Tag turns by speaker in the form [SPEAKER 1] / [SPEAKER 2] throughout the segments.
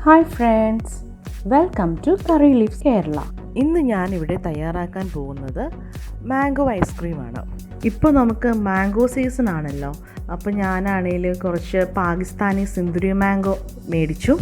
[SPEAKER 1] Hi friends, welcome to Curry Leaves Kerala.
[SPEAKER 2] ഇന്ന് ഞാനിവിടെ തയ്യാറാക്കാൻ പോകുന്നത് മാംഗോ ഐസ്ക്രീമാണ്. ഇപ്പോൾ നമുക്ക് മാംഗോ സീസൺ ആണല്ലോ. അപ്പോൾ ഞാനാണെങ്കിൽ കുറച്ച് പാകിസ്ഥാനി സിന്ദൂരി മാംഗോ മേടിച്ചു.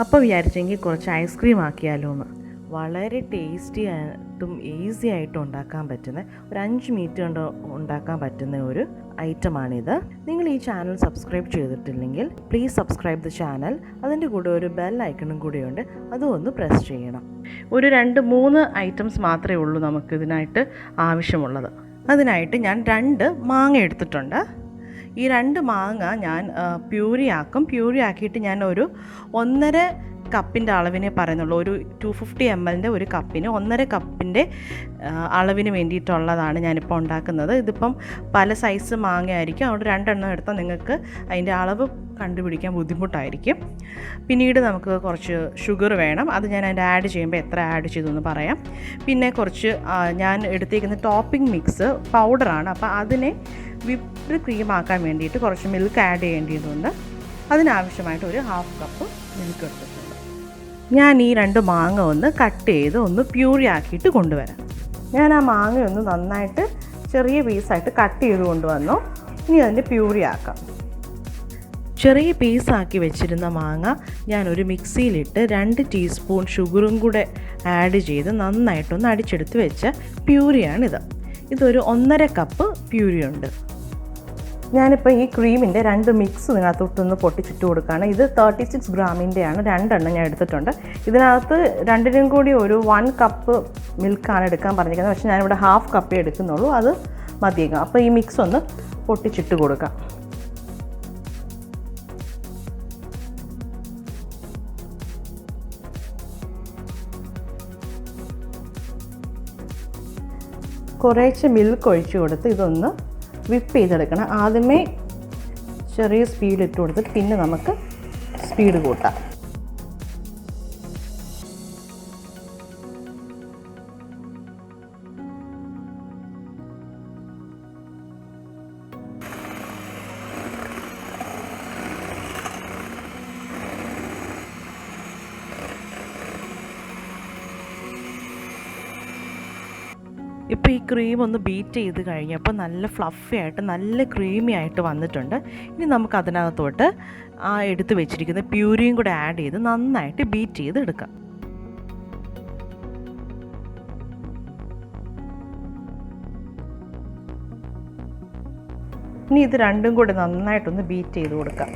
[SPEAKER 2] അപ്പോൾ വിചാരിച്ചെങ്കിൽ കുറച്ച് ഐസ്ക്രീം ആക്കിയാലോ എന്ന്. വളരെ ടേസ്റ്റി ആയിട്ടും ഈസി ആയിട്ടും ഉണ്ടാക്കാൻ പറ്റുന്ന ഒരു 5 മിനിറ്റ് കൊണ്ട് ഉണ്ടാക്കാൻ പറ്റുന്ന ഒരു ഐറ്റമാണിത്. നിങ്ങൾ ഈ ചാനൽ സബ്സ്ക്രൈബ് ചെയ്തിട്ടില്ലെങ്കിൽ പ്ലീസ് സബ്സ്ക്രൈബ് ദ ചാനൽ. അതിൻ്റെ കൂടെ ഒരു ബെൽ ഐക്കണും കൂടിയുണ്ട്, അതും ഒന്ന് പ്രസ് ചെയ്യണം. ഒരു 2-3 ഐറ്റംസ് മാത്രമേ ഉള്ളൂ നമുക്കിതിനായിട്ട് ആവശ്യമുള്ളത്. അതിനായിട്ട് ഞാൻ 2 മാങ്ങ എടുത്തിട്ടുണ്ട്. ഈ 2 മാങ്ങ ഞാൻ പ്യൂരി ആക്കിയിട്ട് ഞാൻ ഒരു 1.5 കപ്പിൻ്റെ അളവിനെ പറയുന്നുള്ളൂ. ഒരു 250 ml ഒരു കപ്പിന് 1.5 കപ്പിൻ്റെ അളവിന് വേണ്ടിയിട്ടുള്ളതാണ് ഞാനിപ്പോൾ ഉണ്ടാക്കുന്നത്. ഇതിപ്പം പല സൈസ് മാങ്ങ ആയിരിക്കും, അതുകൊണ്ട് 2 എണ്ണം എടുത്താൽ നിങ്ങൾക്ക് അതിൻ്റെ അളവ് കണ്ടുപിടിക്കാൻ ബുദ്ധിമുട്ടായിരിക്കും. പിന്നീട് നമുക്ക് കുറച്ച് ഷുഗർ വേണം. അത് ഞാൻ അതിൻ്റെ ആഡ് ചെയ്യുമ്പോൾ എത്ര ആഡ് ചെയ്തെന്ന് പറയാം. പിന്നെ കുറച്ച് ഞാൻ എടുത്തേക്കുന്ന ടോപ്പിംഗ് മിക്സ് പൗഡറാണ്. അപ്പോൾ അതിനെ വിപ്ഡ് ക്രീം ആക്കാൻ വേണ്ടിയിട്ട് കുറച്ച് മിൽക്ക് ആഡ് ചെയ്യേണ്ടതുണ്ട്. അതിനാവശ്യമായിട്ട് ഒരു 1/2 കപ്പ് മിൽക്ക് എടുത്തിട്ടുണ്ട്. ഞാൻ ഈ 2 മാങ്ങ ഒന്ന് കട്ട് ചെയ്ത് ഒന്ന് പ്യൂരി ആക്കിയിട്ട് കൊണ്ടുവരാം. ഞാൻ ആ മാങ്ങ ഒന്ന് നന്നായിട്ട് ചെറിയ പീസായിട്ട് കട്ട് ചെയ്ത് കൊണ്ടുവന്നു. ഇനി അതിൻ്റെ പ്യൂരി ആക്കാം. ചെറിയ പീസാക്കി വെച്ചിരുന്ന മാങ്ങ ഞാനൊരു മിക്സിയിലിട്ട് 2 ടീസ്പൂൺ ഷുഗറും കൂടെ ആഡ് ചെയ്ത് നന്നായിട്ടൊന്ന് അടിച്ചെടുത്ത് വെച്ച പ്യൂരിയാണിത്. ഇതൊരു 1.5 കപ്പ് പ്യൂരി ഉണ്ട്. ഞാനിപ്പോൾ ഈ ക്രീമിൻ്റെ 2 മിക്സ് ഇതിനകത്തോട്ടൊന്ന് പൊട്ടിച്ചിട്ട് കൊടുക്കുകയാണ്. ഇത് 36 ഗ്രാമിൻ്റെയാണ്, 2 എണ്ണം ഞാൻ എടുത്തിട്ടുണ്ട്. ഇതിനകത്ത് 2നും കൂടി ഒരു 1 കപ്പ് മിൽക്കാണ് എടുക്കാൻ പറഞ്ഞിരിക്കുന്നത്. പക്ഷേ ഞാനിവിടെ 1/2 കപ്പേ എടുക്കുന്നുള്ളൂ, അത് മതിയേക്കാം. അപ്പോൾ ഈ മിക്സ് ഒന്ന് പൊട്ടിച്ചിട്ട് കൊടുക്കാം. കുറേശ്ശെ മിൽക്ക് ഒഴിച്ച് കൊടുത്ത് ഇതൊന്ന് വിപ്പ് ചെയ്തെടുക്കണം. ആദ്യമേ ചെറിയ സ്പീഡ് ഇട്ട് കൊടുത്തിട്ട് പിന്നെ നമുക്ക് സ്പീഡ് കൂട്ടാം. ഇപ്പോൾ ഈ ക്രീം ഒന്ന് ബീറ്റ് ചെയ്ത് കഴിഞ്ഞപ്പോൾ നല്ല ഫ്ലഫി ആയിട്ട് നല്ല ക്രീമി ആയിട്ട് വന്നിട്ടുണ്ട്. ഇനി നമുക്ക് അതിനകത്തോട്ട് ആ എടുത്ത് വെച്ചിരിക്കുന്ന പ്യൂരിയും കൂടെ ആഡ് ചെയ്ത് നന്നായിട്ട് ബീറ്റ് ചെയ്ത് എടുക്കാം. ഇനി ഇത് രണ്ടും കൂടെ നന്നായിട്ടൊന്ന് ബീറ്റ് ചെയ്ത് കൊടുക്കാം.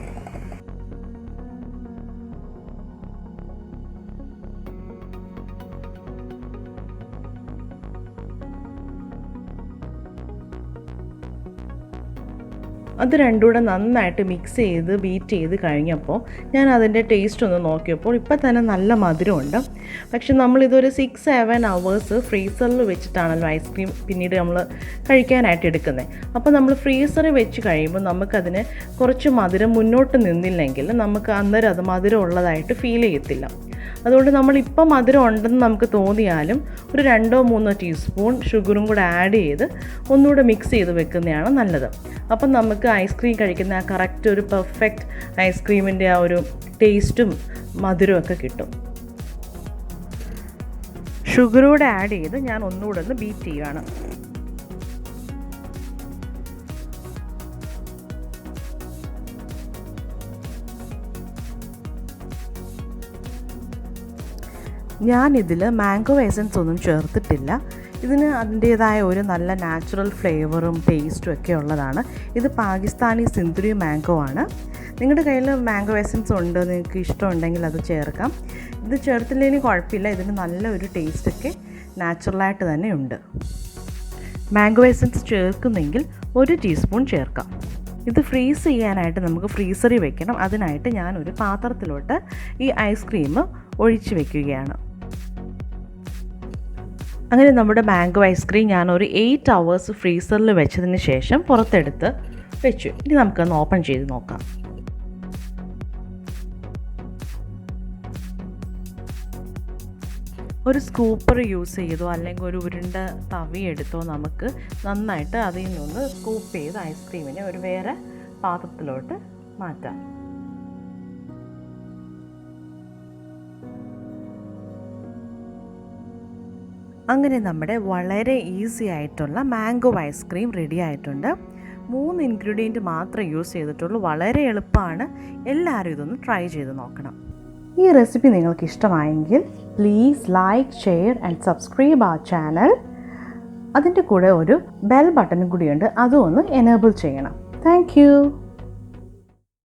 [SPEAKER 2] അത് രണ്ടും കൂടെ നന്നായിട്ട് മിക്സ് ചെയ്ത് ബീറ്റ് ചെയ്ത് കഴിഞ്ഞപ്പോൾ ഞാൻ അതിൻ്റെ ടേസ്റ്റ് ഒന്ന് നോക്കിയപ്പോൾ ഇപ്പം തന്നെ നല്ല മധുരമുണ്ട്. പക്ഷെ നമ്മളിതൊരു 6-7 hours ഫ്രീസറിൽ വെച്ചിട്ടാണല്ലോ ഐസ്ക്രീം പിന്നീട് നമ്മൾ കഴിക്കാനായിട്ട് എടുക്കുന്നത്. അപ്പോൾ നമ്മൾ ഫ്രീസറിൽ വെച്ച് കഴിയുമ്പോൾ നമുക്കതിന് കുറച്ച് മധുരം മുന്നോട്ട് നിന്നില്ലെങ്കിൽ നമുക്ക് അന്നേരം അത് മധുരം ഉള്ളതായിട്ട് ഫീൽ ചെയ്യത്തില്ല. അതുകൊണ്ട് നമ്മളിപ്പോൾ മധുരം ഉണ്ടെന്ന് നമുക്ക് തോന്നിയാലും ഒരു 2-3 ടീസ്പൂൺ ഷുഗറും കൂടെ ആഡ് ചെയ്ത് ഒന്നുകൂടെ മിക്സ് ചെയ്ത് വെക്കുന്നതാണ് നല്ലത്. അപ്പം നമുക്ക് ഐസ്ക്രീം കഴിക്കുന്ന ആ കറക്റ്റ് ഒരു പെർഫെക്റ്റ് ഐസ്ക്രീമിൻ്റെ ആ ഒരു ടേസ്റ്റും മധുരവും ഒക്കെ കിട്ടും. ഷുഗറൂടെ ആഡ് ചെയ്ത് ഞാൻ ഒന്നുകൂടെ ഒന്ന് ബീറ്റ് ചെയ്യുകയാണ്. ഞാനിതിൽ മാംഗോ എസൻസ് ഒന്നും ചേർത്തിട്ടില്ല. ഇതിന് അതിൻ്റേതായ ഒരു നല്ല നാച്ചുറൽ ഫ്ലേവറും ടേസ്റ്റും ഒക്കെ ഉള്ളതാണ്. ഇത് പാകിസ്ഥാനി സിന്ദൂരി മാംഗോ ആണ്. നിങ്ങളുടെ കയ്യിൽ മാംഗോ എസൻസ് ഉണ്ട്, നിങ്ങൾക്ക് ഇഷ്ടമുണ്ടെങ്കിൽ അത് ചേർക്കാം. ഇത് ചേർത്തില്ലെങ്കിൽ കുഴപ്പമില്ല, ഇതിന് നല്ല ഒരു ടേസ്റ്റൊക്കെ നാച്ചുറലായിട്ട് തന്നെ ഉണ്ട്. മാംഗോ എസൻസ് ചേർക്കുന്നെങ്കിൽ 1 ടീസ്പൂൺ ചേർക്കാം. ഇത് ഫ്രീസ് ചെയ്യാനായിട്ട് നമുക്ക് ഫ്രീസറിൽ വെക്കണം. അതിനായിട്ട് ഞാനൊരു പാത്രത്തിലോട്ട് ഈ ഐസ്ക്രീം ഒഴിച്ച് വയ്ക്കുകയാണ്. അങ്ങനെ നമ്മുടെ മാംഗോ ഐസ്ക്രീം ഞാനൊരു 8 hours ഫ്രീസറിൽ വെച്ചതിന് ശേഷം പുറത്തെടുത്ത് വെച്ചു. ഇനി നമുക്കൊന്ന് ഓപ്പൺ ചെയ്ത് നോക്കാം. ഒരു സ്കൂപ്പർ യൂസ് ചെയ്തോ അല്ലെങ്കിൽ ഒരു ഉരുണ്ട തവി എടുത്തോ നമുക്ക് നന്നായിട്ട് അതിൽ നിന്ന് സ്കൂപ്പ് ചെയ്ത് ഐസ്ക്രീമിനെ ഒരു വേറെ പാത്രത്തിലോട്ട് മാറ്റാം. അങ്ങനെ നമ്മുടെ വളരെ ഈസി ആയിട്ടുള്ള മാംഗോ ഐസ്ക്രീം റെഡി ആയിട്ടുണ്ട്. 3 ഇൻഗ്രീഡിയൻറ്റ് മാത്രമേ യൂസ് ചെയ്തിട്ടുള്ളൂ. വളരെ എളുപ്പമാണ്. എല്ലാവരും ഇതൊന്ന് ട്രൈ ചെയ്ത് നോക്കണം.
[SPEAKER 1] ഈ റെസിപ്പി നിങ്ങൾക്ക് ഇഷ്ടമായെങ്കിൽ please like, share and subscribe our channel. അതിൻ്റെ കൂടെ ഒരു ബെൽ ബട്ടണും കൂടിയുണ്ട്, അതും ഒന്ന് എനേബിൾ ചെയ്യണം. Thank you.